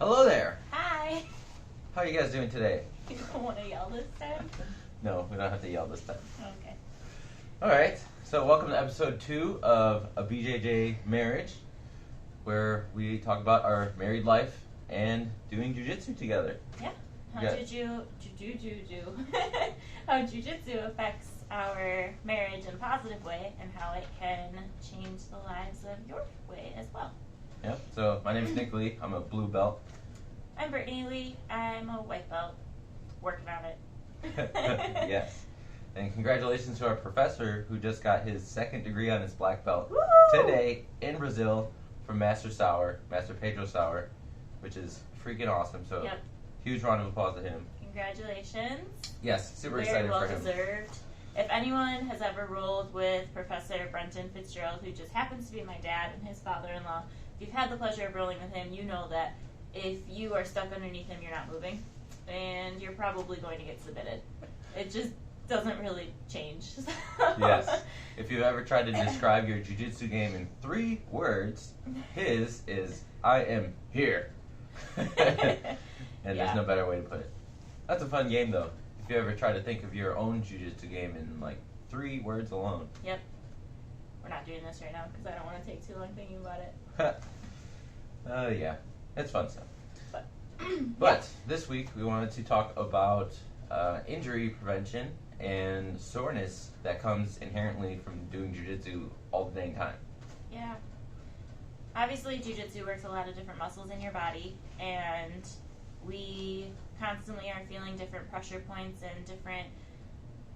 Hello there. Hi. How are you guys doing today? You don't want to yell this time? No, we don't have to yell this time. Okay. All right. So welcome to episode 2 of a BJJ marriage, where we talk about our married life and doing jiu-jitsu together. Yeah. How Yeah. how jiu-jitsu affects our marriage in a positive way, and how it can change the lives of your way as well. Yep. So my name is Nick Lee. I'm a blue belt. I'm Brittany Lee. I'm a white belt. Working on it. Yes. And congratulations to our professor who just got his second degree on his black belt Woo! today in Brazil from Master Pedro Sauer, which is freaking awesome. So Yep. huge round of applause to him. Congratulations. Yes, super Very excited well for him. deserved. If anyone has ever rolled with Professor Brenton Fitzgerald, who just happens to be my dad and his father-in-law, if you've had the pleasure of rolling with him, you know that if you are stuck underneath him, you're not moving, and you're probably going to get submitted. It just doesn't really change. Yes. If you've ever tried to describe your jiu-jitsu game in 3 words, his is, I am here. And Yeah. there's no better way to put it. That's a fun game, though. If you ever try to think of your own jiu-jitsu game in, like, 3 words alone. Yep. We're not doing this right now because I don't want to take too long thinking about it. Yeah. It's fun stuff. But, But this week we wanted to talk about injury prevention and soreness that comes inherently from doing jiu-jitsu all the dang time. yeah. Obviously, jiu-jitsu works a lot of different muscles in your body, and we constantly are feeling different pressure points and different,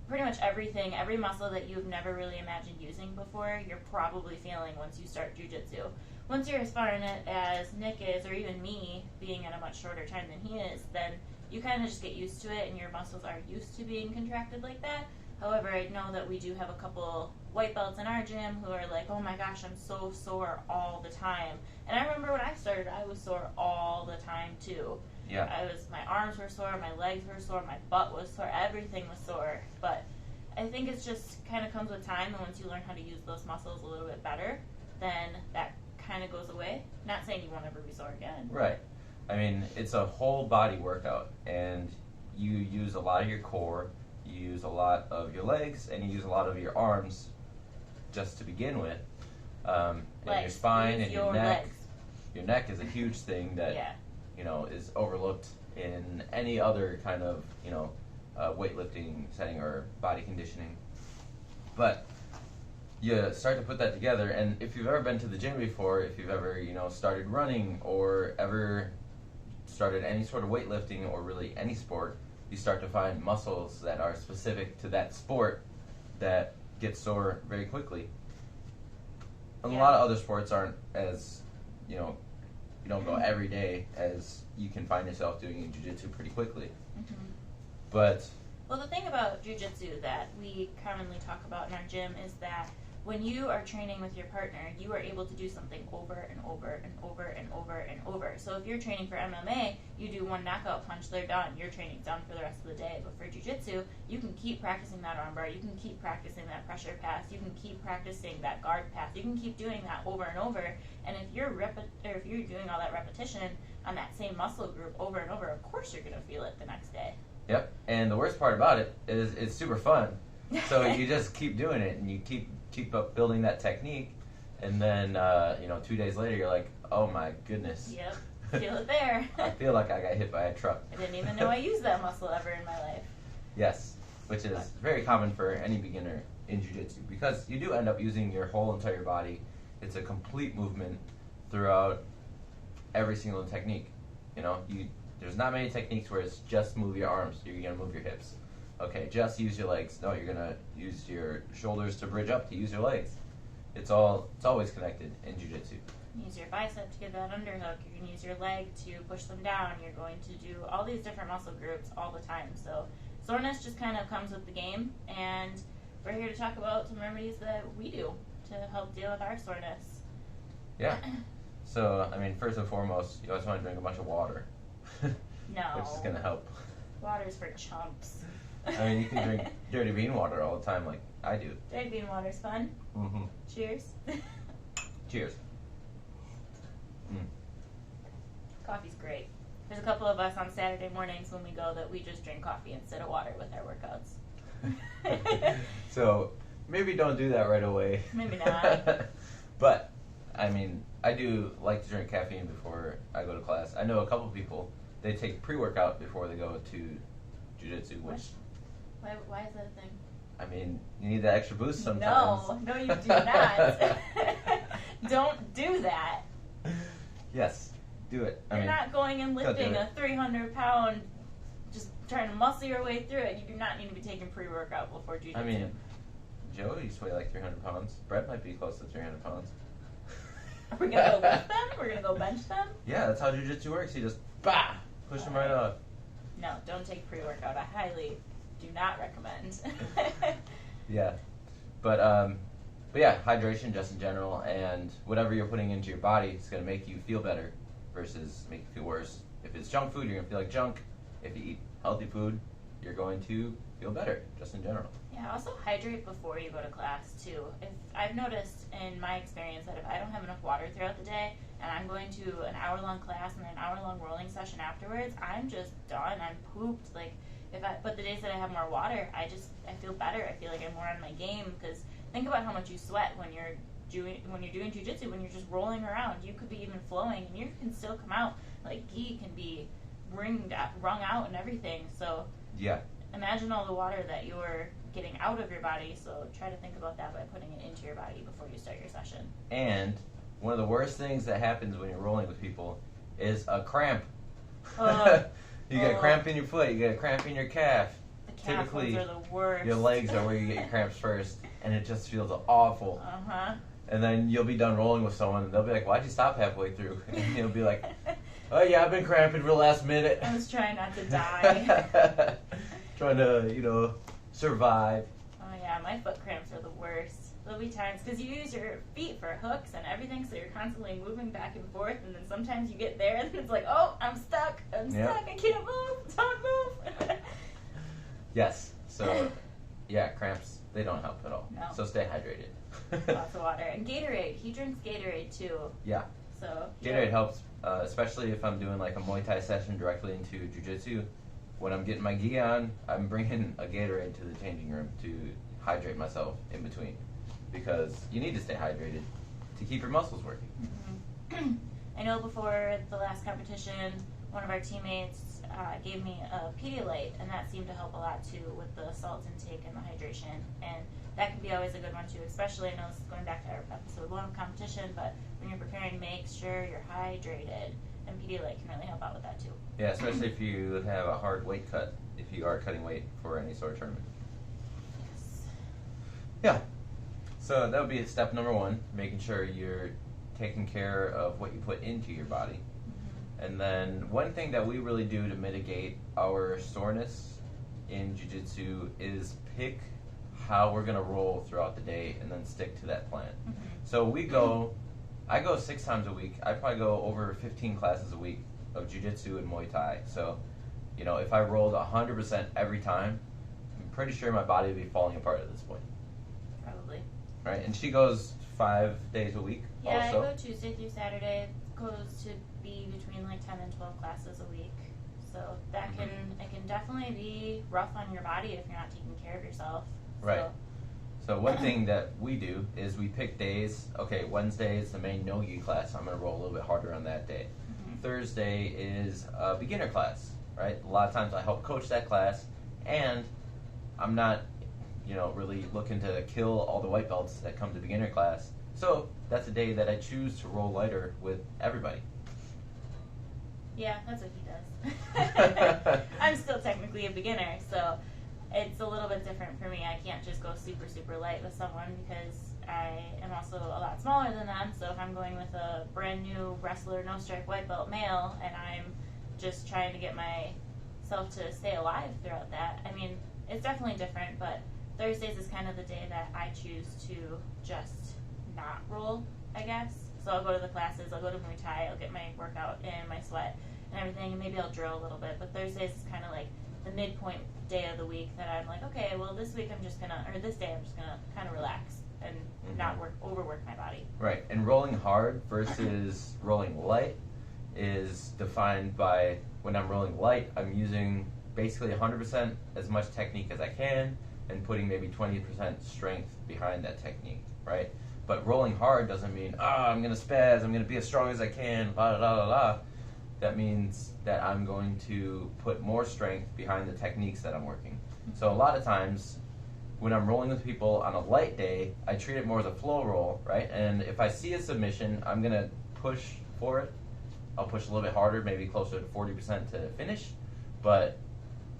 pretty much everything, every muscle that you've never really imagined using before, you're probably feeling once you start jiu-jitsu. Once you're as far in it as Nick is, or even me, being at a much shorter time than he is, then you kind of just get used to it and your muscles are used to being contracted like that. However, I know that we do have a couple white belts in our gym who are like, oh my gosh, I'm so sore all the time. And I remember when I started, I was sore all the time too. Yeah. My arms were sore, my legs were sore, my butt was sore, everything was sore. But I think it's just kind of comes with time, and once you learn how to use those muscles a little bit better, then that kind of goes away. Not saying you won't ever be sore again. Right. I mean, it's a whole body workout, and you use a lot of your core, you use a lot of your legs, and you use a lot of your arms just to begin with. And your spine and your neck. Legs. Your neck is a huge thing that Yeah. is overlooked in any other kind of weightlifting setting or body conditioning. But you start to put that together, and if you've ever been to the gym before, if you've ever started running or ever started any sort of weightlifting or really any sport, you start to find muscles that are specific to that sport that get sore very quickly. And a Yeah. lot of other sports aren't as, you don't go every day as you can find yourself doing in jiu-jitsu pretty quickly. Mm-hmm. But Well, the thing about jiu-jitsu that we commonly talk about in our gym is that when you are training with your partner, you are able to do something over and over and over and over and over. So if you're training for MMA, you do one knockout punch, they're done. Your training's done for the rest of the day. But for jiu-jitsu, you can keep practicing that armbar, you can keep practicing that pressure pass, you can keep practicing that guard pass, you can keep doing that over and over. And if you're doing all that repetition on that same muscle group over and over, of course you're going to feel it the next day. Yep, and the worst part about it is it's super fun. So you just keep doing it, and you keep up building that technique, and then 2 days later you're like, oh my goodness. Yep, feel it there. I feel like I got hit by a truck. I didn't even know I used that muscle ever in my life. Yes, which is very common for any beginner in jiu-jitsu, because you do end up using your whole entire body. It's a complete movement throughout every single technique. There's not many techniques where it's just move your arms, you're going to move your hips. Okay, just use your legs. No, you're going to use your shoulders to bridge up to use your legs. It's always connected in jiu-jitsu. Use your bicep to get that underhook. You're going to use your leg to push them down. You're going to do all these different muscle groups all the time. So soreness just kind of comes with the game, and we're here to talk about some remedies that we do to help deal with our soreness. Yeah. So, first and foremost, you always want to drink a bunch of water. No. Which is going to help. Water's for chumps. You can drink dirty bean water all the time like I do. Dirty bean water's fun. Mm-hmm. Cheers. Cheers. Coffee's great. There's a couple of us on Saturday mornings when we go that we just drink coffee instead of water with our workouts. So maybe don't do that right away. Maybe not. But I mean, I do like to drink caffeine before I go to class. I know a couple people, they take pre-workout before they go to jiu-jitsu, which... Why is that a thing? I mean, you need that extra boost sometimes. No, you do not. Don't do that. Yes, do it. You're not going and lifting a 300-pound, just trying to muscle your way through it. You do not need to be taking pre-workout before jiu-jitsu. I mean, Joe used to weigh like 300 pounds. Brett might be close to 300 pounds. Are we going to go lift them? We're going to go bench them? Yeah, that's how jiu-jitsu works. You just, push them right up. No, don't take pre-workout. I highly do not recommend. Yeah. But yeah, hydration just in general, and whatever you're putting into your body is going to make you feel better versus make you feel worse. If it's junk food, you're going to feel like junk. If you eat healthy food, you're going to feel better, just in general. Yeah, also hydrate before you go to class, too. If I've noticed in my experience that if I don't have enough water throughout the day and I'm going to an hour-long class and an hour-long rolling session afterwards, I'm just done. I'm pooped. But the days that I have more water, I feel better. I feel like I'm more on my game, because think about how much you sweat when you're doing jiu-jitsu, when you're just rolling around. You could be even flowing, and you can still come out. Like, gi can be wrung out and everything. So yeah, imagine all the water that you're getting out of your body. So try to think about that by putting it into your body before you start your session. And one of the worst things that happens when you're rolling with people is a cramp. You get a cramp in your foot, you get a cramp in your calf. The calf ones are the worst. Your legs are where you get your cramps first, and it just feels awful. And then you'll be done rolling with someone, and they'll be like, "Why'd you stop halfway through?" And you'll be like, "Oh yeah, I've been cramping for the last minute. I was trying not to die." Trying to, survive. Oh yeah, my foot cramps are the worst. There'll be times, because you use your feet for hooks and everything, so you're constantly moving back and forth, and then sometimes you get there, and it's like, oh, I'm stuck, I can't move, don't move. Yes, so, yeah, cramps, they don't help at all. No. So stay hydrated. Lots of water. And Gatorade, he drinks Gatorade too. Yeah. So Gatorade helps, especially if I'm doing like a Muay Thai session directly into jiu-jitsu. When I'm getting my gi on, I'm bringing a Gatorade to the changing room to hydrate myself in between. Because you need to stay hydrated to keep your muscles working. Mm-hmm. I know before the last competition, one of our teammates gave me a Pedialyte, and that seemed to help a lot too with the salt intake and the hydration. And that can be always a good one too, especially, I know this is going back to our episode 1 of competition, but when you're preparing, make sure you're hydrated. And Pedialyte can really help out with that too. Yeah, especially if you have a hard weight cut, if you are cutting weight for any sort of tournament. Yes. Yeah. So that would be step number 1, making sure you're taking care of what you put into your body. Mm-hmm. And then one thing that we really do to mitigate our soreness in jiu-jitsu is pick how we're going to roll throughout the day and then stick to that plan. Mm-hmm. So I go 6 times a week. I probably go over 15 classes a week of jiu-jitsu and Muay Thai. So, if I rolled 100% every time, I'm pretty sure my body would be falling apart at this point. Probably. Right, and she goes 5 days a week. Yeah, also. I go Tuesday through Saturday. It goes to be between like 10 and 12 classes a week. So that it can definitely be rough on your body if you're not taking care of yourself. Right. So one thing that we do is we pick days. Okay, Wednesday is the main no-gi class. I'm going to roll a little bit harder on that day. Mm-hmm. Thursday is a beginner class, right? A lot of times I help coach that class, and I'm not really looking to kill all the white belts that come to beginner class. So that's a day that I choose to roll lighter with everybody. Yeah, that's what he does. I'm still technically a beginner, so it's a little bit different for me. I can't just go super, super light with someone because I am also a lot smaller than them. So if I'm going with a brand new wrestler, no strike white belt male, and I'm just trying to get myself to stay alive throughout that, I mean, it's definitely different, but Thursdays is kind of the day that I choose to just not roll, I guess. So I'll go to the classes, I'll go to Muay Thai, I'll get my workout in, my sweat and everything, and maybe I'll drill a little bit. But Thursdays is kind of like the midpoint day of the week that I'm like, okay, well this day I'm just gonna kind of relax and not overwork my body. Right, and rolling hard versus rolling light is defined by when I'm rolling light, I'm using basically 100% as much technique as I can and putting maybe 20% strength behind that technique, right? But rolling hard doesn't mean, I'm going to spaz, I'm going to be as strong as I can, la la la la la. That means that I'm going to put more strength behind the techniques that I'm working. So a lot of times when I'm rolling with people on a light day, I treat it more as a flow roll, right? And if I see a submission, I'm going to push for it. I'll push a little bit harder, maybe closer to 40% to finish. But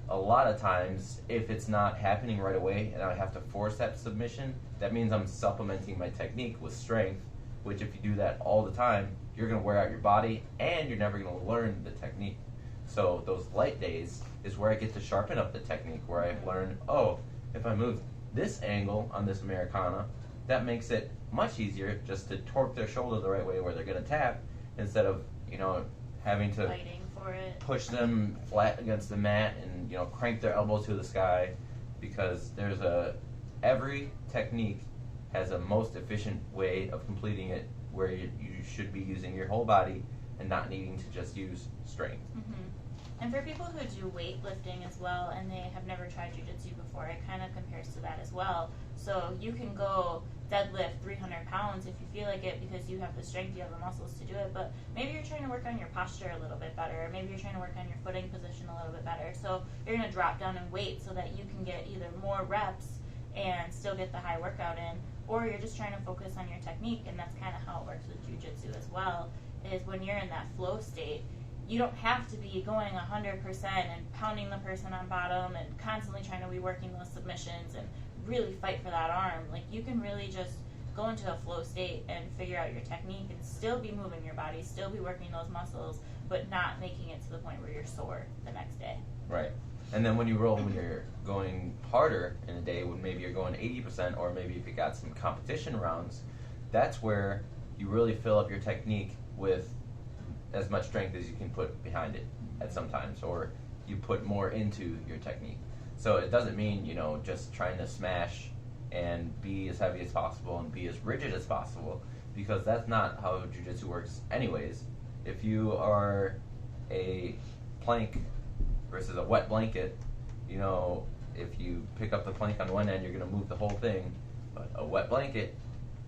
a lot of times, if it's not happening right away and I have to force that submission, that means I'm supplementing my technique with strength, which if you do that all the time, you're going to wear out your body and you're never going to learn the technique. So those light days is where I get to sharpen up the technique, where I learn, if I move this angle on this Americana, that makes it much easier just to torque their shoulder the right way where they're going to tap instead of, having to fighting for it, push them flat against the mat and, crank their elbows to the sky, because every technique has a most efficient way of completing it where you should be using your whole body and not needing to just use strength. And for people who do weightlifting as well and they have never tried jiu-jitsu before, it kind of compares to that as well. So you can go deadlift 300 pounds if you feel like it because you have the strength, you have the muscles to do it, but maybe you're trying to work on your posture a little bit better, or maybe you're trying to work on your footing position a little bit better. So you're going to drop down in weight so that you can get either more reps and still get the high workout in, or you're just trying to focus on your technique, and that's kind of how it works with jiu-jitsu as well, is when you're in that flow state, you don't have to be going 100% and pounding the person on bottom and constantly trying to be working those submissions and really fight for that arm. Like, you can really just go into a flow state and figure out your technique and still be moving your body, still be working those muscles, but not making it to the point where you're sore the next day. Right. And then when you roll, when you're going harder in a day, when maybe you're going 80%, or maybe if you got some competition rounds, that's where you really fill up your technique with as much strength as you can put behind it at some times, or you put more into your technique. So it doesn't mean, just trying to smash and be as heavy as possible and be as rigid as possible, because that's not how jiu-jitsu works anyways. If you are a plank versus a wet blanket, if you pick up the plank on one end, you're going to move the whole thing, but a wet blanket,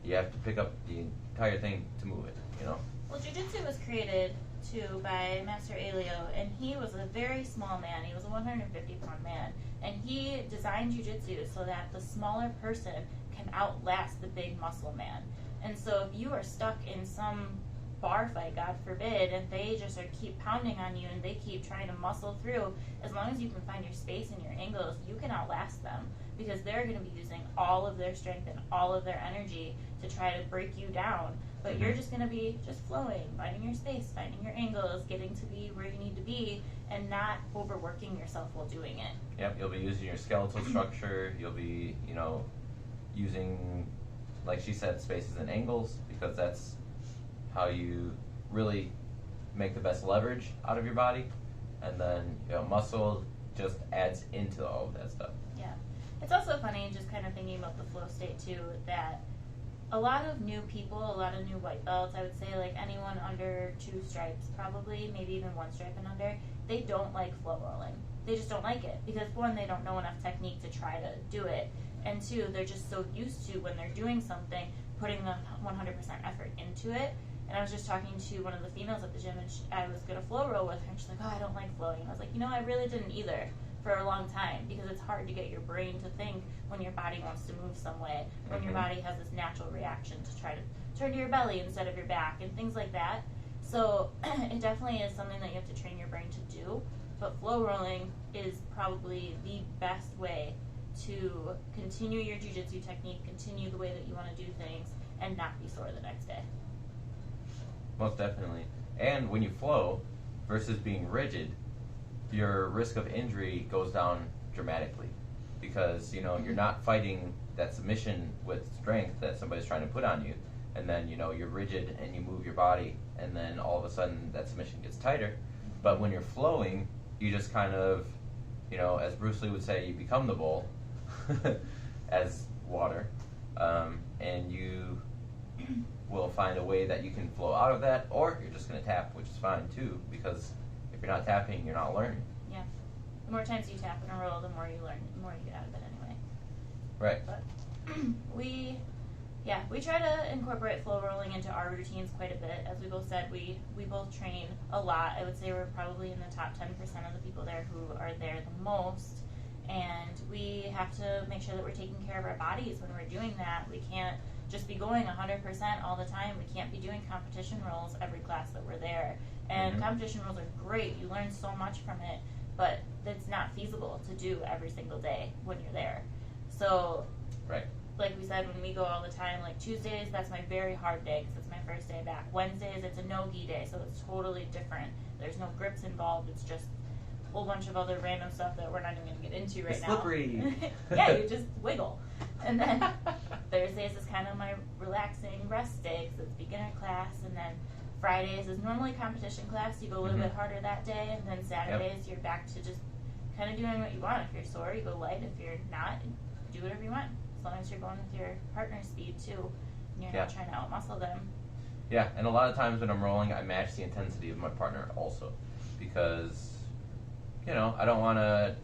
you have to pick up the entire thing to move it, Well, jiu-jitsu was created, too, by Master Elio, and he was a very small man. He was a 150-pound man, and he designed jiu-jitsu so that the smaller person can outlast the big muscle man. And so if you are stuck in some bar fight, God forbid, and they just keep pounding on you and they keep trying to muscle through, as long as you can find your space and your angles, you can outlast them, because they're going to be using all of their strength and all of their energy to try to break you down. But you're just going to be just flowing, finding your space, finding your angles, getting to be where you need to be, and not overworking yourself while doing it. Yep, you'll be using your skeletal structure. You'll be, using, like she said, spaces and angles, because that's how you really make the best leverage out of your body. And then, muscle just adds into all of that stuff. Yeah. It's also funny, just kind of thinking about the flow state, too, that a lot of new people, a lot of new white belts, I would say like anyone under 2 stripes probably, maybe even 1 stripe and under, they don't like flow rolling. They just don't like it because, 1, they don't know enough technique to try to do it, and 2, they're just so used to, when they're doing something, putting the 100% effort into it. And I was just talking to one of the females at the gym, and I was going to flow roll with her, and she's like, I don't like flowing. And I was like, I really didn't either for a long time, because it's hard to get your brain to think when your body wants to move some way, when your body has this natural reaction to try to turn to your belly instead of your back and things like that. So it definitely is something that you have to train your brain to do, but flow rolling is probably the best way to continue your jiu-jitsu technique, continue the way that you want to do things, and not be sore the next day. Most definitely. And when you flow versus being rigid, your risk of injury goes down dramatically, because you're not fighting that submission with strength that somebody's trying to put on you, and then you're rigid and you move your body, and then all of a sudden that submission gets tighter. But when you're flowing, you just kind of, as Bruce Lee would say, you become the bowl as water, and you will find a way that you can flow out of that, or you're just going to tap, which is fine too, because if you're not tapping, you're not learning. Yeah. The more times you tap in a roll, the more you learn, the more you get out of it anyway. Right. But we try to incorporate flow rolling into our routines quite a bit. As we both said, we both train a lot. I would say we're probably in the top 10% of the people there who are there the most. And we have to make sure that we're taking care of our bodies when we're doing that. We can't just be going 100% all the time. We can't be doing competition rolls every class that we're there. And competition rolls are great. You learn so much from it, but it's not feasible to do every single day when you're there. So, right. Like we said, when we go all the time, like Tuesdays, that's my very hard day because it's my first day back. Wednesdays, it's a no-gi day, so it's totally different. There's no grips involved. It's just a whole bunch of other random stuff that we're not even going to get into right now. Slippery. Yeah, you just wiggle. And then Thursdays is kind of my relaxing rest day because it's beginner class. And then Fridays is normally competition class. You go a little bit harder that day. And then Saturdays, you're back to just kind of doing what you want. If you're sore, you go light. If you're not, do whatever you want. As long as you're going with your partner's speed too, and you're not trying to outmuscle them. Yeah, and a lot of times when I'm rolling, I match the intensity of my partner also, because I don't want to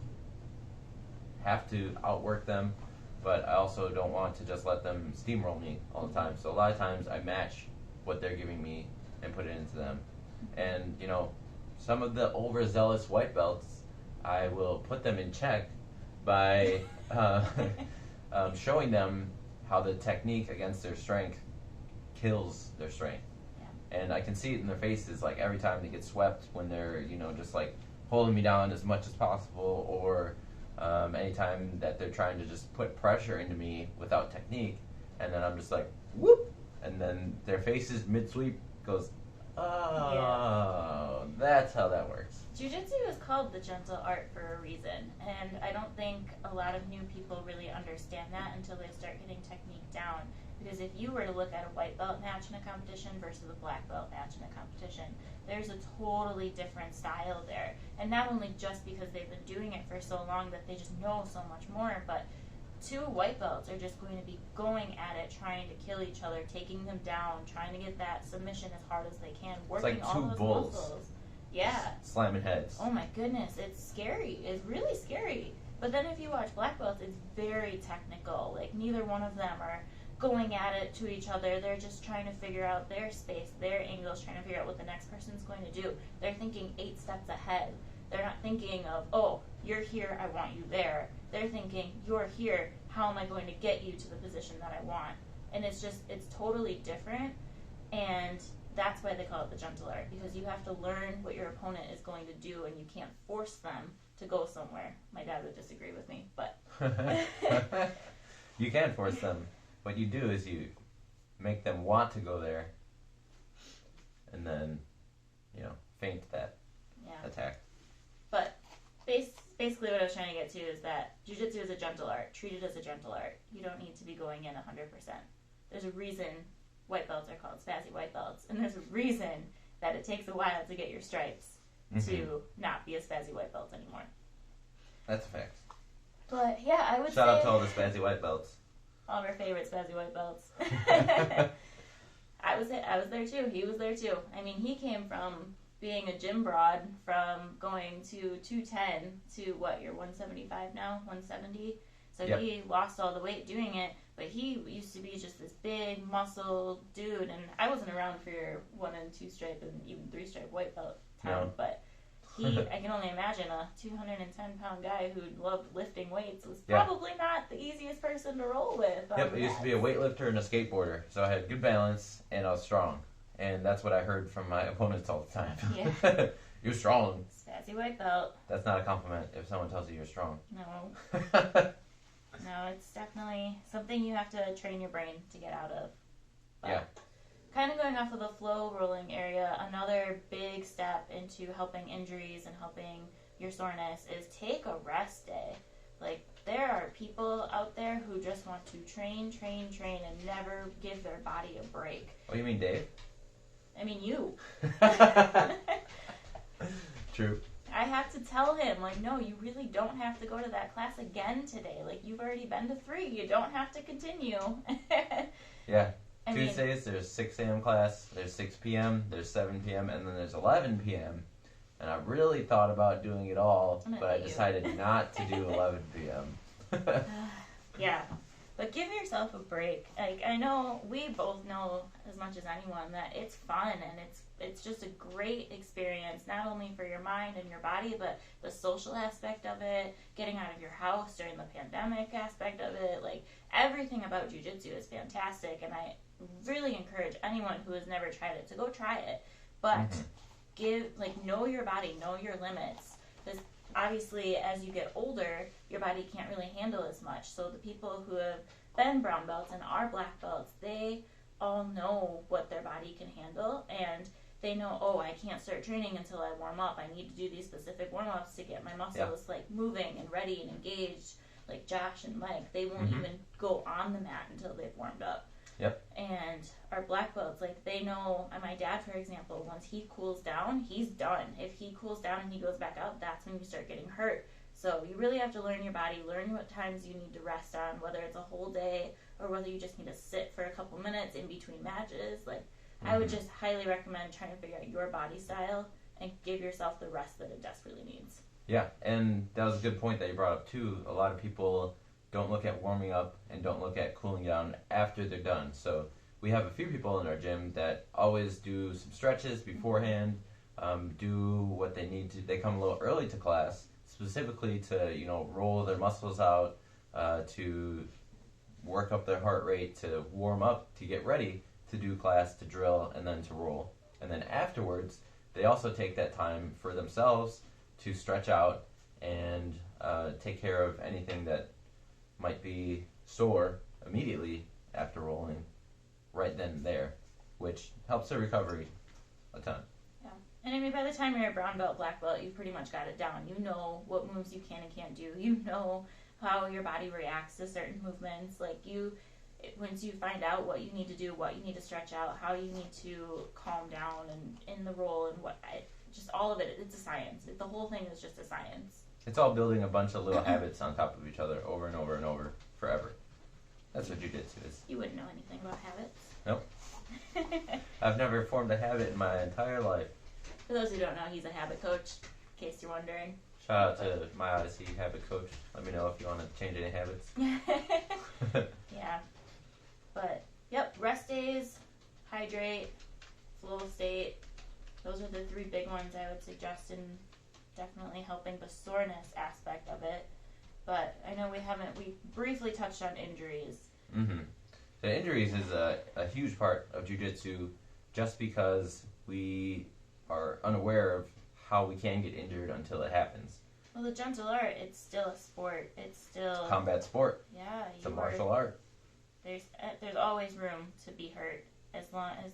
have to outwork them, but I also don't want to just let them steamroll me all the time. So a lot of times I match what they're giving me and put it into them. And some of the overzealous white belts, I will put them in check by showing them how the technique against their strength kills their strength. Yeah. And I can see it in their faces, like every time they get swept when they're, just like holding me down as much as possible, or anytime that they're trying to just put pressure into me without technique, and then I'm just like, whoop, and then their faces mid-sweep goes, oh, that's how that works. Jiu-jitsu is called the gentle art for a reason, and I don't think a lot of new people really understand that until they start getting technique down. Because if you were to look at a white belt match in a competition versus a black belt match in a competition, there's a totally different style there. And not only just because they've been doing it for so long that they just know so much more, but two white belts are just going to be going at it, trying to kill each other, taking them down, trying to get that submission as hard as they can, working it's like all two those bulls. muscles. Yeah. Slamming heads. Oh my goodness, it's scary. It's really scary. But then if you watch black belts, it's very technical. Like neither one of them are going at it to each other. They're just trying to figure out their space, their angles, trying to figure out what the next person's going to do. They're thinking 8 steps ahead. They're not thinking of, oh, you're here, I want you there. They're thinking, you're here, how am I going to get you to the position that I want? And it's totally different. And that's why they call it the gentle art, because you have to learn what your opponent is going to do, and you can't force them to go somewhere. My dad would disagree with me, but you can force them. What you do is you make them want to go there, and then feint that attack. But basically what I was trying to get to is that jiu-jitsu is a gentle art. Treat it as a gentle art. You don't need to be going in 100%. There's a reason white belts are called spazzy white belts, and there's a reason that it takes a while to get your stripes to not be a spazzy white belt anymore. That's a fact. But yeah, I would Shout out to all the spazzy white belts. All of our favorite spazzy white belts. I was there too. He was there too. I mean, he came from being a gym broad, from going to 210 to what, you're 175 now, 170. So he lost all the weight doing it, but he used to be just this big muscle dude, and I wasn't around for your 1 and 2 stripe and even 3 stripe white belt time, but I can only imagine a 210-pound guy who loved lifting weights was probably not the easiest person to roll with. Yep, I used to be a weightlifter and a skateboarder, so I had good balance and I was strong, and that's what I heard from my opponents all the time. Yeah. You're strong. Spazzy white belt. That's not a compliment if someone tells you you're strong. No. No, it's definitely something you have to train your brain to get out of. But kind of going off of the flow rolling area, another big step into helping injuries and helping your soreness is take a rest day. Like, there are people out there who just want to train, and never give their body a break. Oh, you mean Dave? I mean you. True. I have to tell him, like, no, you really don't have to go to that class again today. Like, you've already been to 3. You don't have to continue. Yeah. Tuesdays, there's 6 a.m. class, there's 6 p.m., there's 7 p.m., and then there's 11 p.m. And I really thought about doing it all, but I decided not to do 11 p.m. Yeah. But give yourself a break. Like, I know we both know as much as anyone that it's fun and it's just a great experience, not only for your mind and your body, but the social aspect of it, getting out of your house during the pandemic aspect of it. Like, everything about jiu-jitsu is fantastic, and I really encourage anyone who has never tried it to go try it. But know your body, know your limits. Because obviously, as you get older, your body can't really handle as much. So the people who have been brown belts and are black belts, they all know what their body can handle, and they know, oh, I can't start training until I warm up. I need to do these specific warm-ups to get my muscles like moving and ready and engaged. Like Josh and Mike, they won't even go on the mat until they've warmed up. Yep. And our black belts, like, they know, and my dad, for example, once he cools down, he's done. If he cools down and he goes back out, that's when you start getting hurt. So you really have to learn your body, learn what times you need to rest on, whether it's a whole day or whether you just need to sit for a couple minutes in between matches. Like, I would just highly recommend trying to figure out your body style and give yourself the rest that it desperately needs. Yeah, and that was a good point that you brought up, too. A lot of people don't look at warming up and don't look at cooling down after they're done. So we have a few people in our gym that always do some stretches beforehand, do what they need to. They come a little early to class, specifically to, roll their muscles out, to work up their heart rate, to warm up, to get ready to do class, to drill, and then to roll. And then afterwards, they also take that time for themselves to stretch out and take care of anything that might be sore immediately after rolling, right then and there, which helps their recovery a ton. Yeah, and I mean, by the time you're a brown belt, black belt, you've pretty much got it down. You know what moves you can and can't do. You know how your body reacts to certain movements. Like, once you find out what you need to do, what you need to stretch out, how you need to calm down and in the roll, and just all of it, it's a science. The whole thing is just a science. It's all building a bunch of little habits on top of each other over and over and over forever. That's what jiu-jitsu is. You wouldn't know anything about habits. Nope. I've never formed a habit in my entire life. For those who don't know, he's a habit coach, in case you're wondering. Shout out to my Odyssey habit coach. Let me know if you want to change any habits. Yeah. But, yep, rest days, hydrate, flow state. Those are the 3 big ones I would suggest in definitely helping the soreness aspect of it. But I know we briefly touched on injuries. The injuries is a huge part of jiu-jitsu just because we are unaware of how we can get injured until it happens. Well, the gentle art, it's still a sport. It's still... combat sport. Yeah. It's a martial art. There's always room to be hurt, as long as...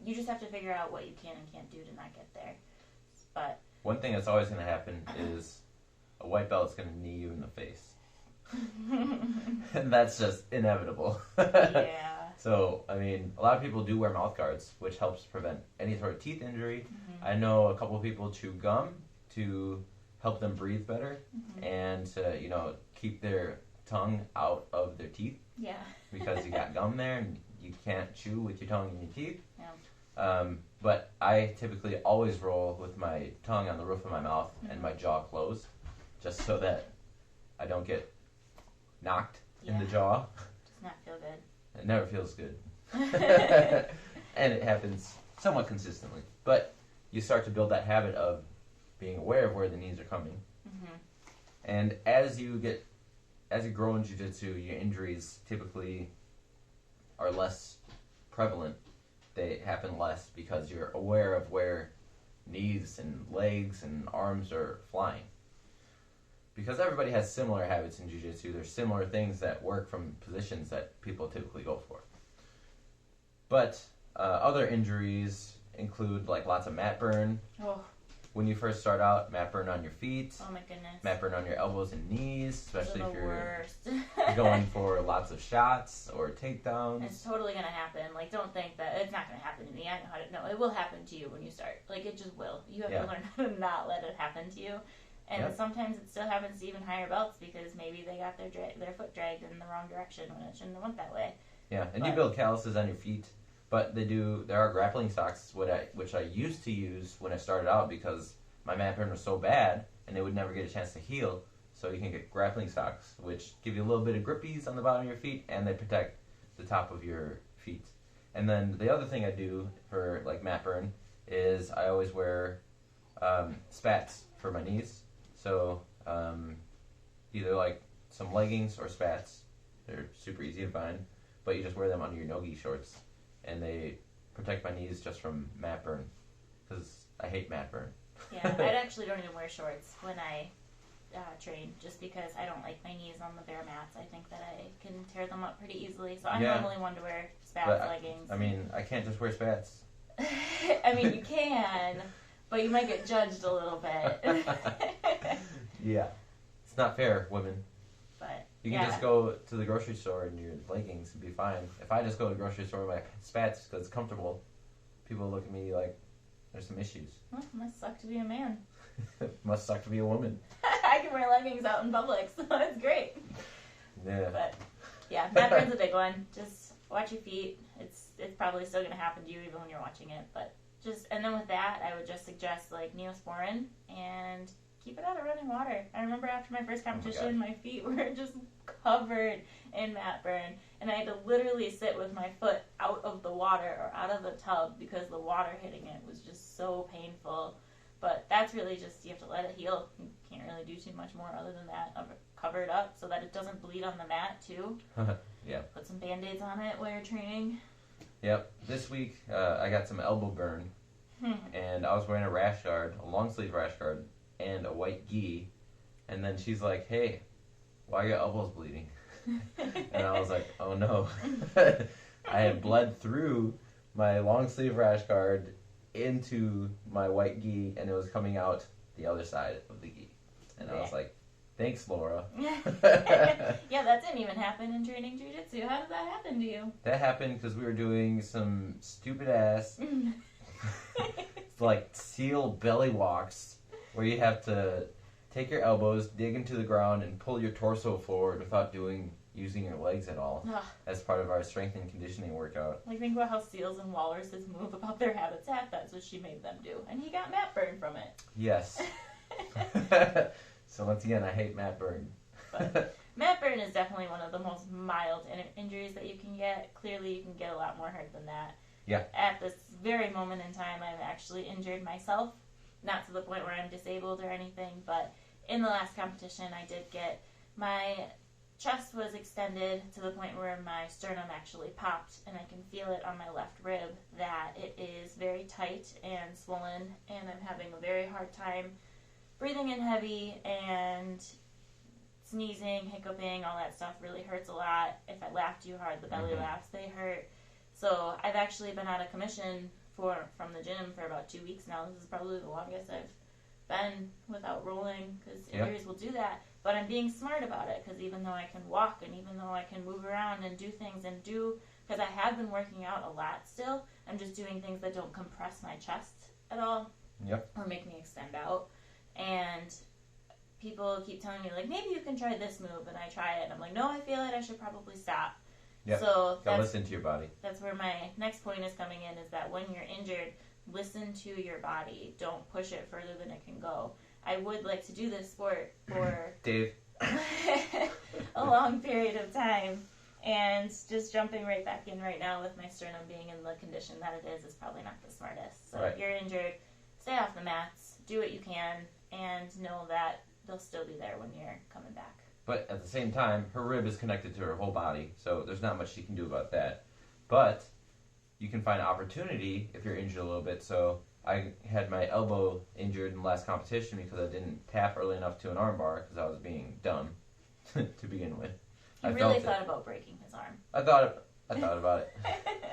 You just have to figure out what you can and can't do to not get there. But... one thing that's always going to happen is a white belt's going to knee you in the face. And that's just inevitable. Yeah. So, I mean, a lot of people do wear mouth guards, which helps prevent any sort of teeth injury. I know a couple of people chew gum to help them breathe better and to, keep their tongue out of their teeth. Yeah. Because you got gum there and you can't chew with your tongue in your teeth. Yeah. But I typically always roll with my tongue on the roof of my mouth and my jaw closed, just so that I don't get knocked in the jaw. Does not feel good. It never feels good. And it happens somewhat consistently. But you start to build that habit of being aware of where the knees are coming. And as you grow in jiu-jitsu, your injuries typically are less prevalent. They happen less because you're aware of where knees and legs and arms are flying. Because everybody has similar habits in jiu-jitsu, there's similar things that work from positions that people typically go for. But other injuries include like lots of mat burn. Oh. When you first start out, mat burn on your feet. Oh my goodness. Mat burn on your elbows and knees, especially if you're worst. going for lots of shots or takedowns. It's totally going to happen. Like, don't think that it's not going to happen to me. I know how to know. It will happen to you when you start. Like, it just will. You have to learn how to not let it happen to you. And sometimes it still happens to even higher belts because maybe they got their foot dragged in the wrong direction when it shouldn't have went that way. Yeah, and you build calluses on your feet But there are grappling socks, which I used to use when I started out because my mat burn was so bad and it would never get a chance to heal. So you can get grappling socks, which give you a little bit of grippies on the bottom of your feet, and they protect the top of your feet. And then the other thing I do for like mat burn is I always wear spats for my knees. So either like some leggings or spats. They're super easy to find, but you just wear them under your no-gi shorts, and they protect my knees just from mat burn, because I hate mat burn. Yeah, I actually don't even wear shorts when I train, just because I don't like my knees on the bare mats. I think that I can tear them up pretty easily, so I'm normally one to wear spats, leggings. I mean, I can't just wear spats. I mean, you can, but you might get judged a little bit. Yeah, it's not fair, women. But you can just go to the grocery store in your leggings and be fine. If I just go to the grocery store with my spats because it's comfortable, people look at me like there's some issues. Well, it must suck to be a man. Must suck to be a woman. I can wear leggings out in public, so it's great. Yeah. But yeah, mat burn's a big one. Just watch your feet. It's probably still gonna happen to you even when you're watching it. But and then with that, I would just suggest like Neosporin and keep it out of running water. I remember after my first competition, my feet were just covered in mat burn, and I had to literally sit with my foot out of the water or out of the tub because the water hitting it was just so painful. But that's really just, you have to let it heal. You can't really do too much more other than that. Cover it up so that it doesn't bleed on the mat too. Yeah. Put some Band-Aids on it while you're training. Yep. This week I got some elbow burn, and I was wearing a rash guard, a long sleeve rash guard, and a white gi. And then she's like, "Hey, why are your elbows bleeding?" And I was like, "Oh no." I had bled through my long sleeve rash guard into my white gi, and it was coming out the other side of the gi. And I was like, "Thanks, Laura." Yeah, that didn't even happen in training jiu-jitsu. How did that happen to you? That happened because we were doing some stupid ass like seal belly walks where you have to take your elbows, dig into the ground, and pull your torso forward without using your legs at all. Ugh. As part of our strength and conditioning workout. Like, think about how seals and walruses move about their habitat. That's what she made them do. And he got mat burn from it. Yes. So once again, I hate mat burn. But mat burn is definitely one of the most mild injuries that you can get. Clearly, you can get a lot more hurt than that. Yeah. At this very moment in time, I've actually injured myself. Not to the point where I'm disabled or anything, but in the last competition, I did get my chest was extended to the point where my sternum actually popped, and I can feel it on my left rib that it is very tight and swollen, and I'm having a very hard time breathing in heavy, and sneezing, hiccuping, all that stuff really hurts a lot. If I laugh too hard, the belly laughs, they hurt. So I've actually been out of commission from the gym for about 2 weeks now. This is probably the longest I've been without rolling, because injuries will do that. But I'm being smart about it, because even though I can walk and even though I can move around and do things because I have been working out a lot still, I'm just doing things that don't compress my chest at all or make me extend out. And people keep telling me, like, maybe you can try this move, and I try it, and I'm like, no, I feel it, I should probably stop. Yep. So gotta listen to your body. That's where my next point is coming in, is that when you're injured, listen to your body. Don't push it further than it can go. I would like to do this sport for Dave a long period of time, and just jumping right back in right now with my sternum being in the condition that it is probably not the smartest. So if you're injured, stay off the mats, do what you can, and know that they'll still be there when you're coming back. But at the same time, her rib is connected to her whole body, so there's not much she can do about that. But you can find opportunity if you're injured a little bit. So I had my elbow injured in the last competition because I didn't tap early enough to an arm bar because I was being dumb to begin with. He really thought about breaking his arm. I thought about it.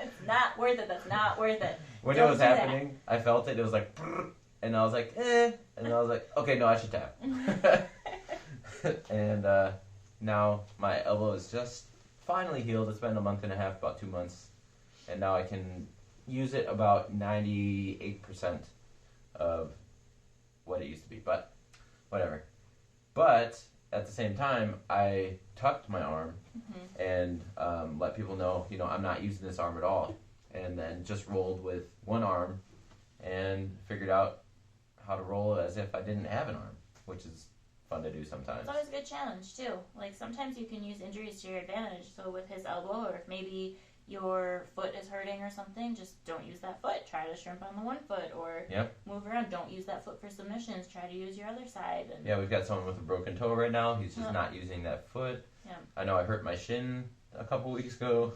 It's not worth it. That's not worth it. When it was happening, I felt it. It was like, and I was like, eh. And I was like, okay, no, I should tap. And now my elbow is just finally healed. It's been a month and a half, about 2 months. And now I can use it about 98% of what it used to be. But whatever. But at the same time, I tucked my arm and let people know, I'm not using this arm at all. and then just rolled with one arm and figured out how to roll as if I didn't have an arm, which is fun to do sometimes. It's always a good challenge too. Like sometimes you can use injuries to your advantage. So with his elbow, or if maybe your foot is hurting or something, just don't use that foot. Try to shrimp on the one foot, or move around. Don't use that foot for submissions. Try to use your other side. And yeah, we've got someone with a broken toe right now. He's just not using that foot. Yeah. I know I hurt my shin a couple weeks ago,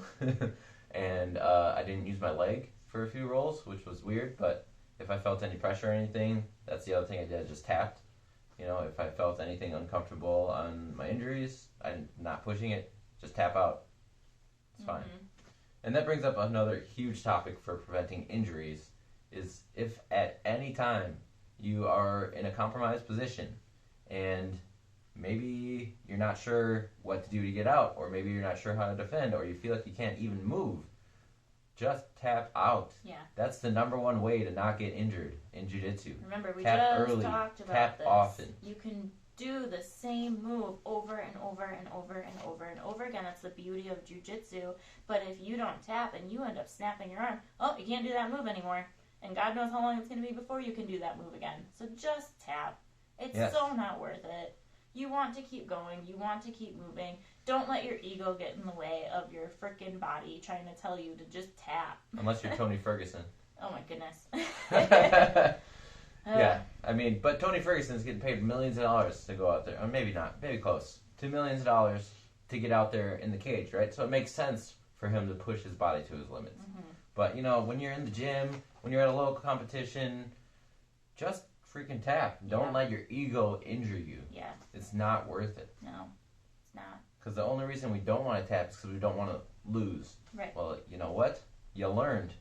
and I didn't use my leg for a few rolls, which was weird, but if I felt any pressure or anything, that's the other thing I did, I just tapped. You know, if I felt anything uncomfortable on my injuries, I'm not pushing it, just tap out. It's fine. And that brings up another huge topic for preventing injuries, is if at any time you are in a compromised position and maybe you're not sure what to do to get out, or maybe you're not sure how to defend, or you feel like you can't even move, just tap out. Yeah. That's the number one way to not get injured in jiu-jitsu. Remember, we tap just early, talked about tap this. often. You can do the same move over and over and over and over and over again. That's the beauty of jiu-jitsu. But if you don't tap and you end up snapping your arm, oh, you can't do that move anymore. And God knows how long it's going to be before you can do that move again. So just tap. It's so not worth it. You want to keep going. You want to keep moving. Don't let your ego get in the way of your freaking body trying to tell you to just tap. Unless you're Tony Ferguson. Oh my goodness. Yeah, I mean, but Tony Ferguson's getting paid millions of dollars to go out there. Or maybe not, maybe close to millions of dollars to get out there in the cage, right? So it makes sense for him to push his body to his limits. But, you know, when you're in the gym, when you're at a local competition, just freaking tap. Don't let your ego injure you. Yeah. It's not worth it. No, it's not. Because the only reason we don't want to tap is because we don't want to lose. Right. Well, you know what? You learned.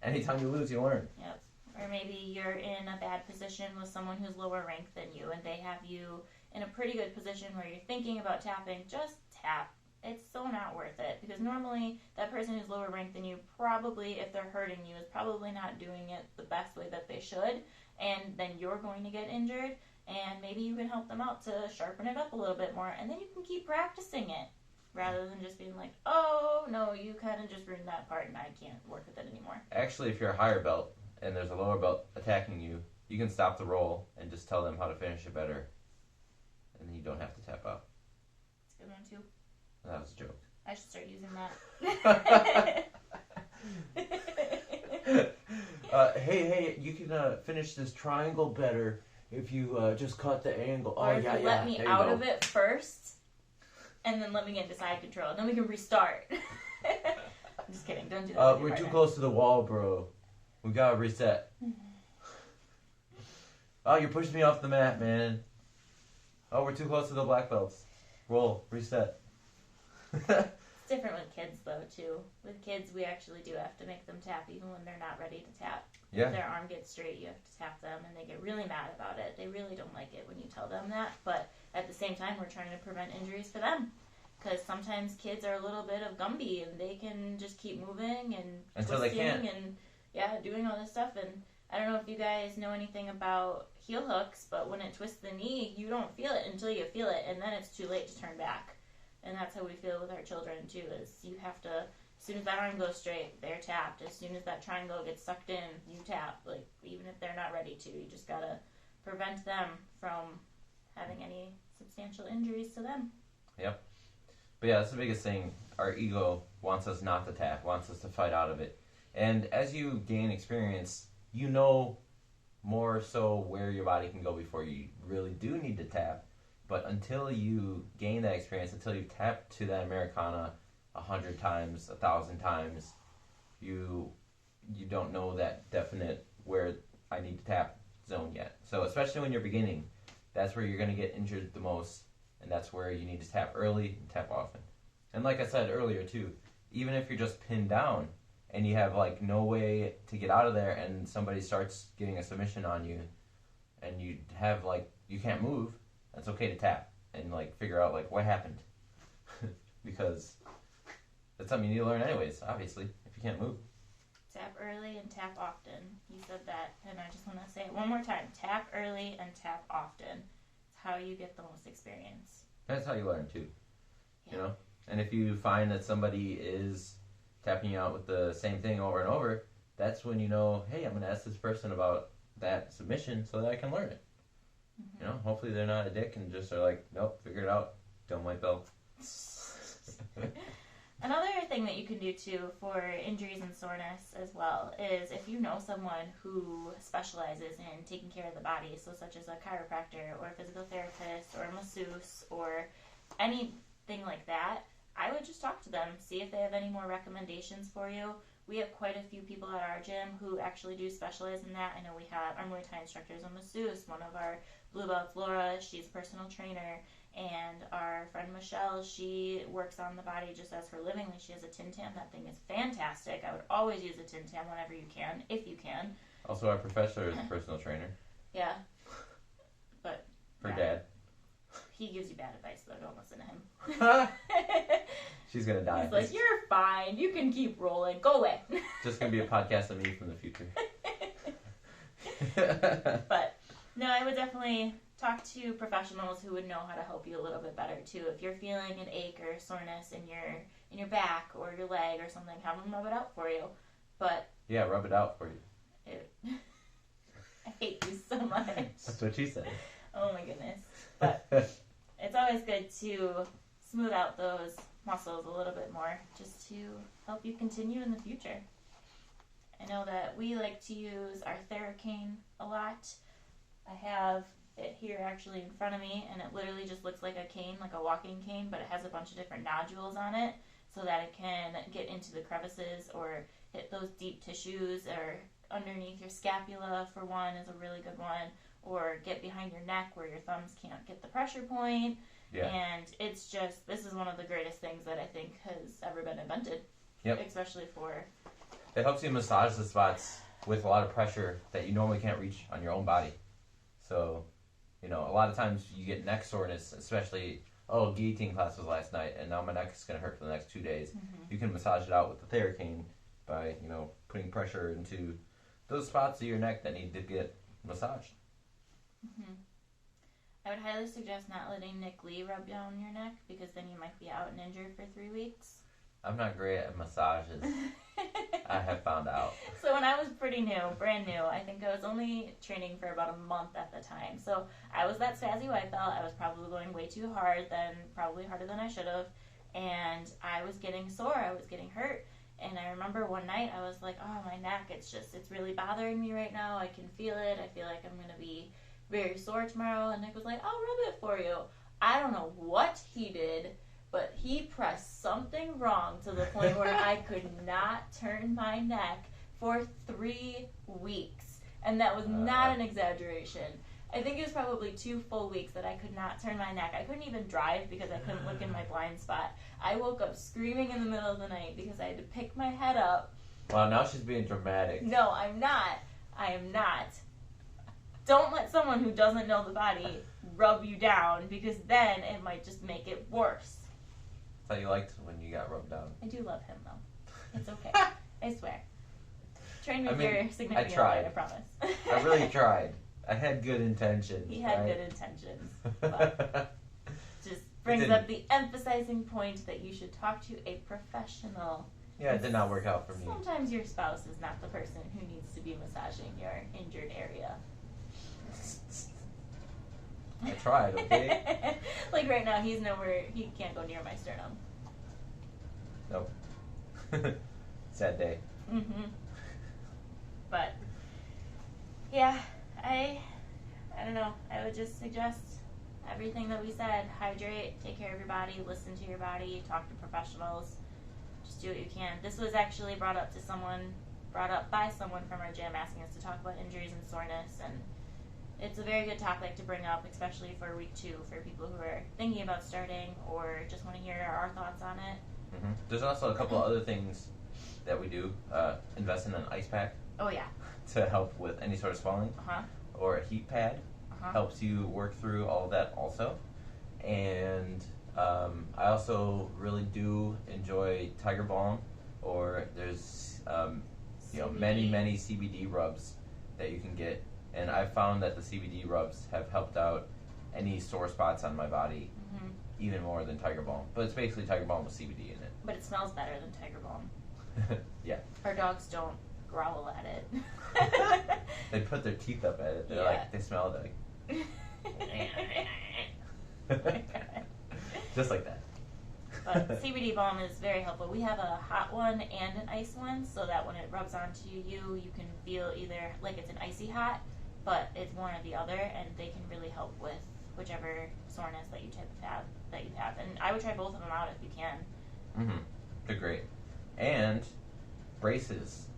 Anytime you lose, you learn. Yep. Or maybe you're in a bad position with someone who's lower ranked than you, and they have you in a pretty good position where you're thinking about tapping. Just tap. It's so not worth it, because normally that person who's lower ranked than you probably, if they're hurting you, is probably not doing it the best way that they should, and then you're going to get injured, and maybe you can help them out to sharpen it up a little bit more, and then you can keep practicing it, rather than just being like, oh, no, you kind of just ruined that part, and I can't work with it anymore. Actually, if you're a higher belt, and there's a lower belt attacking you, you can stop the roll and just tell them how to finish it better, and then you don't have to tap out. That's a good one, too. That was a joke. I should start using that. Hey, you can finish this triangle better if you just cut the angle. Or if you let me out of it first, and then let me get into side control. Then we can restart. I'm just kidding. Don't do that. We're too close to the wall, bro. We gotta reset. Oh, you're pushing me off the mat, man. Oh, we're too close to the black belts. Roll, reset. It's different with kids, though, too. With kids, we actually do have to make them tap even when they're not ready to tap. Yeah. If their arm gets straight, you have to tap them, and they get really mad about it. They really don't like it when you tell them that, but at the same time, we're trying to prevent injuries for them. Because sometimes kids are a little bit of Gumby, and they can just keep moving and until twisting they can't. And doing all this stuff. And I don't know if you guys know anything about heel hooks, but when it twists the knee, you don't feel it until you feel it, and then it's too late to turn back. And that's how we feel with our children, too, is you have to, as soon as that arm goes straight, they're tapped. As soon as that triangle gets sucked in, you tap. Like, even if they're not ready to, you just gotta prevent them from having any substantial injuries to them. Yep. But yeah, that's the biggest thing. Our ego wants us not to tap, wants us to fight out of it. And as you gain experience, you know more so where your body can go before you really do need to tap. But until you gain that experience, until you've tapped to that Americana 100 times, 1,000 times, you don't know that definite where I need to tap zone yet. So especially when you're beginning, that's where you're going to get injured the most, and that's where you need to tap early and tap often. And like I said earlier too, even if you're just pinned down and you have like no way to get out of there, and somebody starts getting a submission on you, and you have like you can't move, it's okay to tap and like figure out like what happened, because that's something you need to learn anyways. Obviously, if you can't move. Tap early and tap often. You said that, and I just want to say it one more time. Tap early and tap often. It's how you get the most experience. That's how you learn too. Yeah. You know, and if you find that somebody is tapping you out with the same thing over and over, that's when you know, hey, I'm going to ask this person about that submission so that I can learn it. Mm-hmm. You know, hopefully they're not a dick and just are like, nope, figure it out, done white belt. Another thing that you can do too for injuries and soreness as well is if you know someone who specializes in taking care of the body, so such as a chiropractor or a physical therapist or a masseuse or anything like that, I would just talk to them, see if they have any more recommendations for you. We have quite a few people at our gym who actually do specialize in that. I know we have our Muay Thai instructor is a masseuse, one of our blue belts, Laura, she's a personal trainer, and our friend Michelle, she works on the body just as her living. She has a Tin Tam. That thing is fantastic. I would always use a Tin Tam whenever you can, if you can. Also, our professor is a personal trainer. Yeah. But for Dad. He gives you bad advice, though. Don't listen to him. She's going to die. He's like, you're fine. You can keep rolling. Go away. Just going to be a podcast of me from the future. But, no, I would definitely talk to professionals who would know how to help you a little bit better, too. If you're feeling an ache or soreness in your back or your leg or something, have them rub it out for you. But yeah, rub it out for you. I hate you so much. That's what she said. Oh, my goodness. But it's always good to smooth out those muscles a little bit more just to help you continue in the future. I know that we like to use our theracane a lot. I have it here actually in front of me, and it literally just looks like a cane, like a walking cane, but it has a bunch of different nodules on it so that it can get into the crevices or hit those deep tissues, or underneath your scapula for one is a really good one, or get behind your neck where your thumbs can't get the pressure point. Yeah. And it's just, this is one of the greatest things that I think has ever been invented. Yep. Especially for... It helps you massage the spots with a lot of pressure that you normally can't reach on your own body. So, you know, a lot of times you get neck soreness, especially, guillotine class was last night, and now my neck is going to hurt for the next 2 days. Mm-hmm. You can massage it out with the theracane by, you know, putting pressure into those spots of your neck that need to get massaged. Mm-hmm. I would highly suggest not letting Nick Lee rub down your neck, because then you might be out and injured for 3 weeks. I'm not great at massages. I have found out. So when I was brand new, I think I was only training for about a month at the time. So I was that spazzy white belt. I was probably going way too hard, probably harder than I should have. And I was getting sore. I was getting hurt. And I remember one night I was like, oh, my neck, it's really bothering me right now. I can feel it. I feel like I'm going to be very sore tomorrow. And Nick was like, I'll rub it for you. I don't know what he did, but he pressed something wrong to the point where I could not turn my neck for 3 weeks. And that was not an exaggeration. I think it was probably 2 full weeks that I could not turn my neck. I couldn't even drive because I couldn't look in my blind spot. I woke up screaming in the middle of the night because I had to pick my head up. Wow, now she's being dramatic. No, I'm not. I am not. Don't let someone who doesn't know the body rub you down, because then it might just make it worse. I thought you liked when you got rubbed down. I do love him, though. It's okay. I swear. Train with your significant I tried. other, I promise. I really tried. I had good intentions. He had good intentions. But just brings up the emphasizing point that you should talk to a professional. Yeah, it did not work out for me. Sometimes your spouse is not the person who needs to be massaging your injured area. I tried, okay? Like right now, he can't go near my sternum. Nope. Sad day. Mm-hmm. But, yeah, I don't know. I would just suggest everything that we said. Hydrate, take care of your body, listen to your body, talk to professionals. Just do what you can. This was actually brought up by someone from our gym asking us to talk about injuries and soreness, and it's a very good topic to bring up, especially for week 2, for people who are thinking about starting or just want to hear our thoughts on it. Mm-hmm. There's also a couple other things that we do. Invest in an ice pack. Oh, yeah. To help with any sort of swelling. Uh-huh. Or a heat pad. Uh-huh. Helps you work through all of that also. And I also really do enjoy Tiger Balm, or there's many CBD rubs that you can get. And I've found that the CBD rubs have helped out any sore spots on my body even more than Tiger Balm. But it's basically Tiger Balm with CBD in it. But it smells better than Tiger Balm. Yeah. Our dogs don't growl at it. They put their teeth up at it. They're Yeah. like, they smell it like. Just like that. But CBD balm is very helpful. We have a hot one and an ice one, so that when it rubs onto you, you can feel either like it's an icy hot, but it's one or the other, and they can really help with whichever soreness that you have. And I would try both of them out if you can. Mm-hmm. They're great. And braces.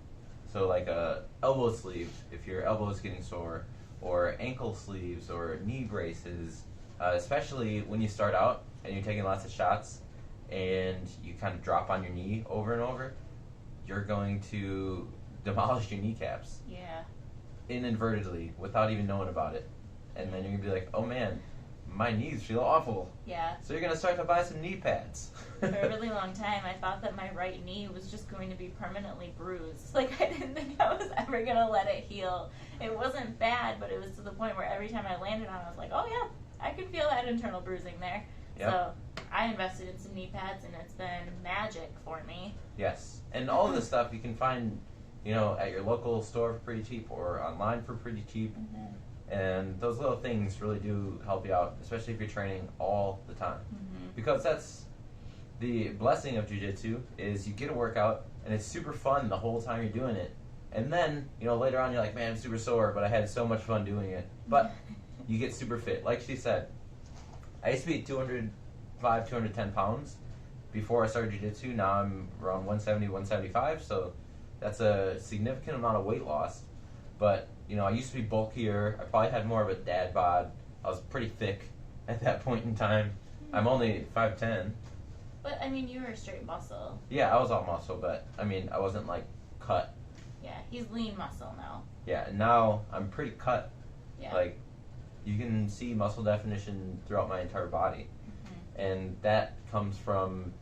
So like a elbow sleeve if your elbow is getting sore, or ankle sleeves, or knee braces, especially when you start out and you're taking lots of shots and you kind of drop on your knee over and over, you're going to demolish your kneecaps. Yeah. Inadvertently, without even knowing about it. And then you're going to be like, oh man, my knees feel awful. Yeah. So you're going to start to buy some knee pads. For a really long time, I thought that my right knee was just going to be permanently bruised. Like, I didn't think I was ever going to let it heal. It wasn't bad, but it was to the point where every time I landed on it, I was like, oh yeah, I can feel that internal bruising there. Yep. So I invested in some knee pads, and it's been magic for me. Yes. And all of this stuff you can find, at your local store for pretty cheap, or online for pretty cheap. Mm-hmm. And those little things really do help you out, especially if you're training all the time. Mm-hmm. Because that's the blessing of jiu-jitsu, is you get a workout, and it's super fun the whole time you're doing it. And then, later on you're like, man, I'm super sore, but I had so much fun doing it. But you get super fit. Like she said, I used to be 205, 210 pounds before I started jiu-jitsu. Now I'm around 170, 175, so that's a significant amount of weight loss. But, I used to be bulkier. I probably had more of a dad bod. I was pretty thick at that point in time. I'm only 5'10". But, I mean, you were straight muscle. Yeah, I was all muscle, but, I wasn't, cut. Yeah, he's lean muscle now. Yeah, and now I'm pretty cut. Yeah. Like, you can see muscle definition throughout my entire body. Mm-hmm. And that comes from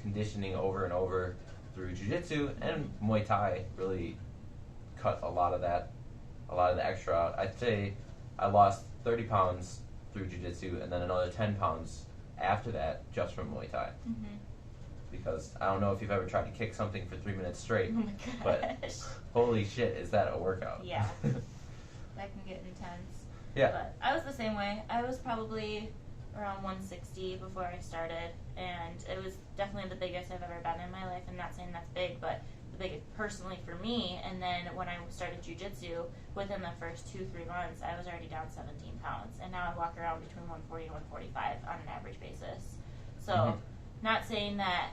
conditioning over and over through jiu-jitsu, and Muay Thai really cut a lot of the extra out. I'd say I lost 30 pounds through jiu-jitsu, and then another 10 pounds after that just from Muay Thai. Mm-hmm. Because I don't know if you've ever tried to kick something for 3 minutes straight, Oh my but gosh. holy shit, is that a workout? Yeah. That can get intense. Yeah. But I was the same way. I was probably around 160 before I started, and it was definitely the biggest I've ever been in my life. I'm not saying that's big, but the biggest personally for me. And then when I started jiu-jitsu, within the first 2-3 months, I was already down 17 pounds, and now I walk around between 140 and 145 on an average basis. So, not saying that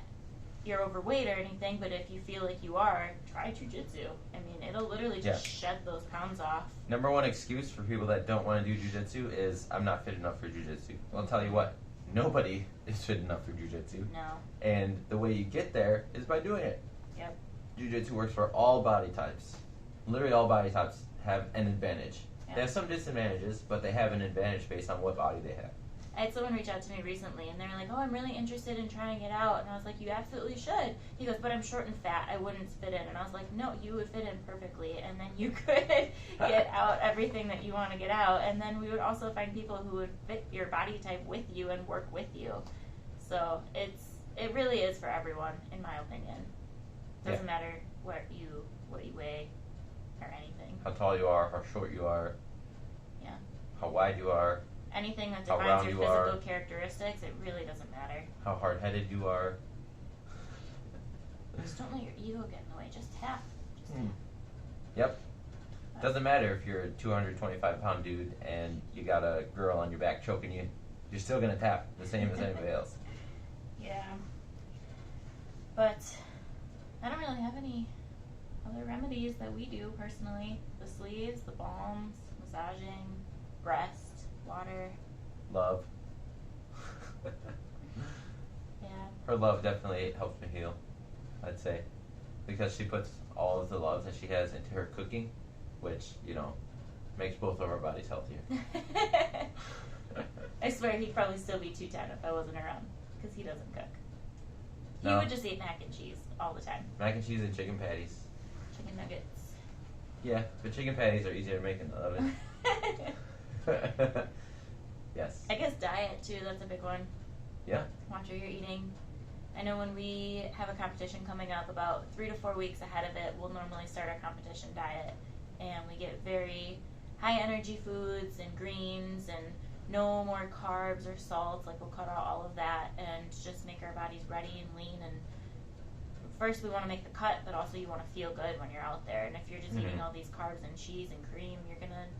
you're overweight or anything, but if you feel like you are, try jiu-jitsu. I mean, it'll literally just shed those pounds off. Number one excuse for people that don't want to do jiu-jitsu is, I'm not fit enough for jiu-jitsu. Well, I'll tell you what, nobody is fit enough for jiu-jitsu. No. And the way you get there is by doing it. Yep. Jiu-jitsu works for all body types. Literally all body types have an advantage. Yeah. They have some disadvantages, but they have an advantage based on what body they have. I had someone reach out to me recently, and they were like, oh, I'm really interested in trying it out. And I was like, you absolutely should. He goes, but I'm short and fat. I wouldn't fit in. And I was like, no, you would fit in perfectly. And then you could get out everything that you want to get out. And then we would also find people who would fit your body type with you and work with you. So it really is for everyone, in my opinion. Doesn't matter what you weigh or anything. How tall you are, how short you are. Yeah. How wide you are. Anything that How defines round your you physical are. characteristics, it really doesn't matter. How hard-headed you are. Just don't let your ego get in the way. Just tap. Yep. Doesn't matter if you're a 225-pound dude and you got a girl on your back choking you. You're still going to tap the same as anybody else. Yeah. But I don't really have any other remedies that we do personally. The sleeves, the balms, massaging, breast, water. Love. Yeah. Her love definitely helps me heal, I'd say. Because she puts all of the love that she has into her cooking, which, makes both of our bodies healthier. I swear he'd probably still be 210 if I wasn't around, because he doesn't cook. He No. would just eat mac and cheese all the time. Mac and cheese and chicken patties. Chicken nuggets. Yeah, but chicken patties are easier to make in the oven. Yes. I guess diet too, that's a big one. Yeah. Watch what you're eating. I know when we have a competition coming up, about 3 to 4 weeks ahead of it, we'll normally start our competition diet. And we get very high energy foods and greens and no more carbs or salts. Like, we'll cut out all of that and just make our bodies ready and lean. And first we want to make the cut, but also you want to feel good when you're out there. And if you're just eating all these carbs and cheese and cream,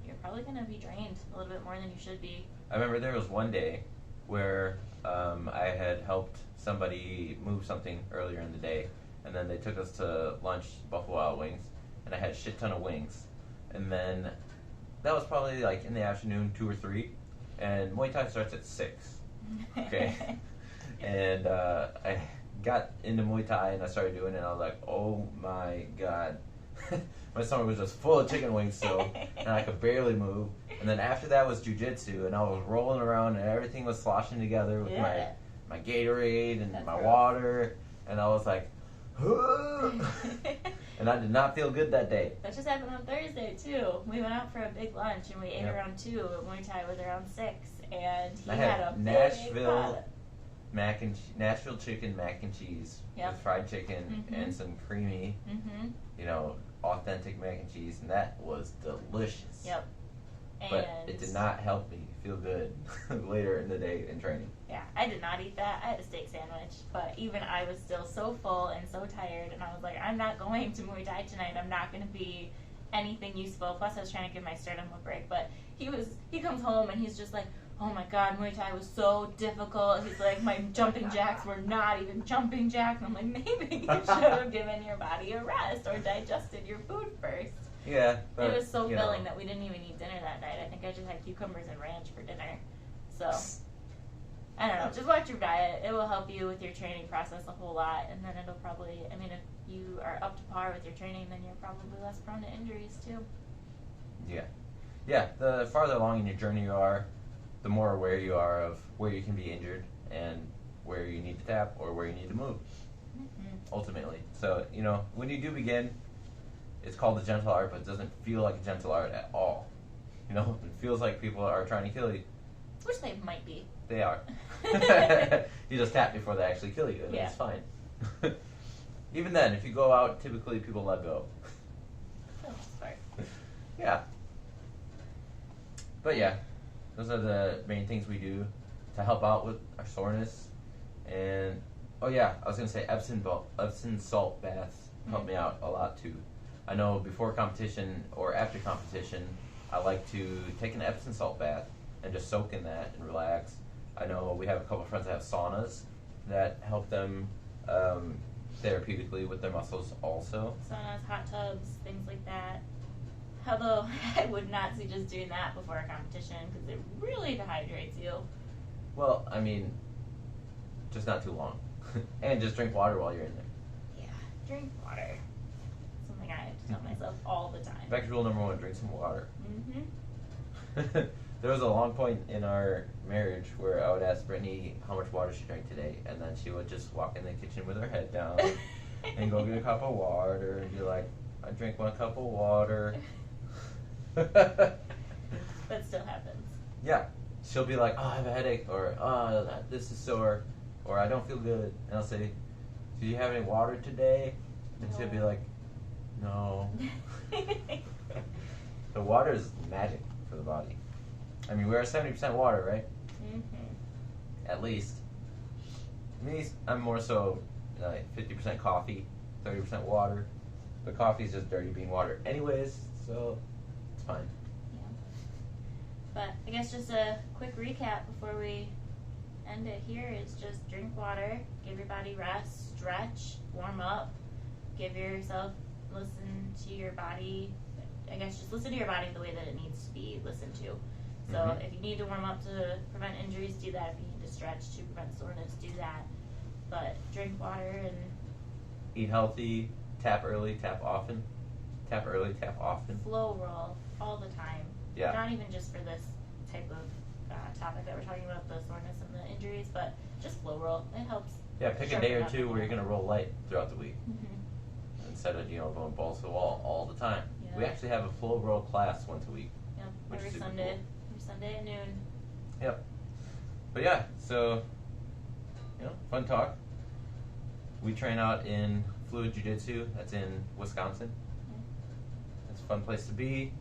you're probably gonna be drained a little bit more than you should be. I remember there was one day where I had helped somebody move something earlier in the day, and then they took us to lunch, Buffalo Wild Wings, and I had a shit ton of wings. And then that was probably like in the afternoon, 2 or 3, and Muay Thai starts at 6. Okay. And I got into Muay Thai and I started doing it, and I was like, oh my god. My stomach was just full of chicken wings still, and I could barely move. And then after that was jiu-jitsu, and I was rolling around, and everything was sloshing together with my Gatorade and my water, and I was like, and I did not feel good that day. That just happened on Thursday too. We went out for a big lunch and we ate around 2. Muay Thai was around 6, and he had a Nashville Nashville chicken mac and cheese with fried chicken and some creamy, authentic mac and cheese, and that was delicious. Yep. But it did not help me feel good later in the day in training. Yeah, I did not eat that. I had a steak sandwich, but even I was still so full and so tired, and I was like, I'm not going to Muay Thai tonight. I'm not going to be anything useful. Plus, I was trying to give my sternum a break, but he comes home and he's just like, oh my god, Muay Thai was so difficult. He's like, my jumping jacks were not even jumping jacks. And I'm like, maybe you should have given your body a rest or digested your food first. Yeah. But, it was so filling that we didn't even eat dinner that night. I think I just had cucumbers and ranch for dinner. So, I don't know. Just watch your diet. It will help you with your training process a whole lot. And then it'll probably, if you are up to par with your training, then you're probably less prone to injuries too. Yeah. Yeah, the farther along in your journey you are, the more aware you are of where you can be injured and where you need to tap or where you need to move, ultimately. So, when you do begin, it's called a gentle art, but it doesn't feel like a gentle art at all. It feels like people are trying to kill you. Which they might be. They are. You just tap before they actually kill you, and it's fine. Even then, if you go out, typically people let go. Yeah. But yeah, those are the main things we do to help out with our soreness. And, I was going to say Epsom salt baths help me out a lot too. I know before competition or after competition, I like to take an Epsom salt bath and just soak in that and relax. I know we have a couple of friends that have saunas that help them therapeutically with their muscles also. Saunas, hot tubs, things like that. Although I would not suggest doing that before a competition because it really dehydrates you. Well, just not too long. And just drink water while you're in there. Yeah, drink water. Something I have to tell myself all the time. Back to rule number 1, drink some water. Mm-hmm. There was a long point in our marriage where I would ask Brittany how much water she drank today, and then she would just walk in the kitchen with her head down and go get a cup of water and be like, I drink 1 cup of water. That still happens. Yeah. She'll be like, oh, I have a headache, or oh, this is sore, or I don't feel good. And I'll say, do you have any water today? And she'll be like, no. The water is magic for the body. We're at 70% water, right? Mm-hmm. At least. Me, I'm more so 50% coffee, 30% water. But coffee's just dirty bean water anyways, so it's fine. Yeah. But I guess just a quick recap before we end it here is just drink water, give your body rest, stretch, warm up, listen to your body. I guess just listen to your body the way that it needs to be listened to. So if you need to warm up to prevent injuries, do that. If you need to stretch to prevent soreness, do that. But drink water and eat healthy, tap early, tap often. Tap early, tap often. Flow roll all the time. Yeah. Not even just for this type of topic that we're talking about, the soreness and the injuries, but just flow roll. It helps. Yeah, pick a day or two where you're going to roll light throughout the week. Mm-hmm. Instead of, going balls to the wall all the time. Yeah. We actually have a flow roll class once a week. Yep, which every is Sunday. cool. Every Sunday at noon. Yep. But yeah, so, fun talk. We train out in Fluid Jiu-Jitsu. That's in Wisconsin. It's a fun place to be.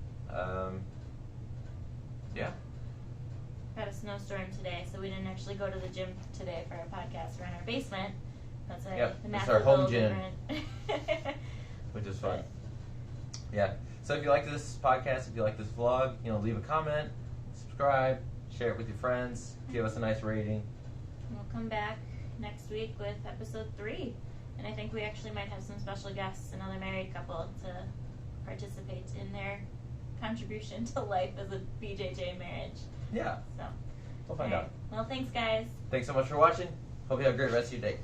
Yeah. Had a snowstorm today, so we didn't actually go to the gym today for our podcast. We're in our basement. That's it's our home gym, which is fun. Yeah. So if you like this podcast, if you like this vlog, leave a comment, subscribe, share it with your friends, give us a nice rating. We'll come back next week with episode 3, and I think we actually might have some special guests, another married couple, to participate in their contribution to life as a BJJ marriage. Yeah. So we'll find out. Well, thanks, guys. Thanks so much for watching. Hope you have a great rest of your day.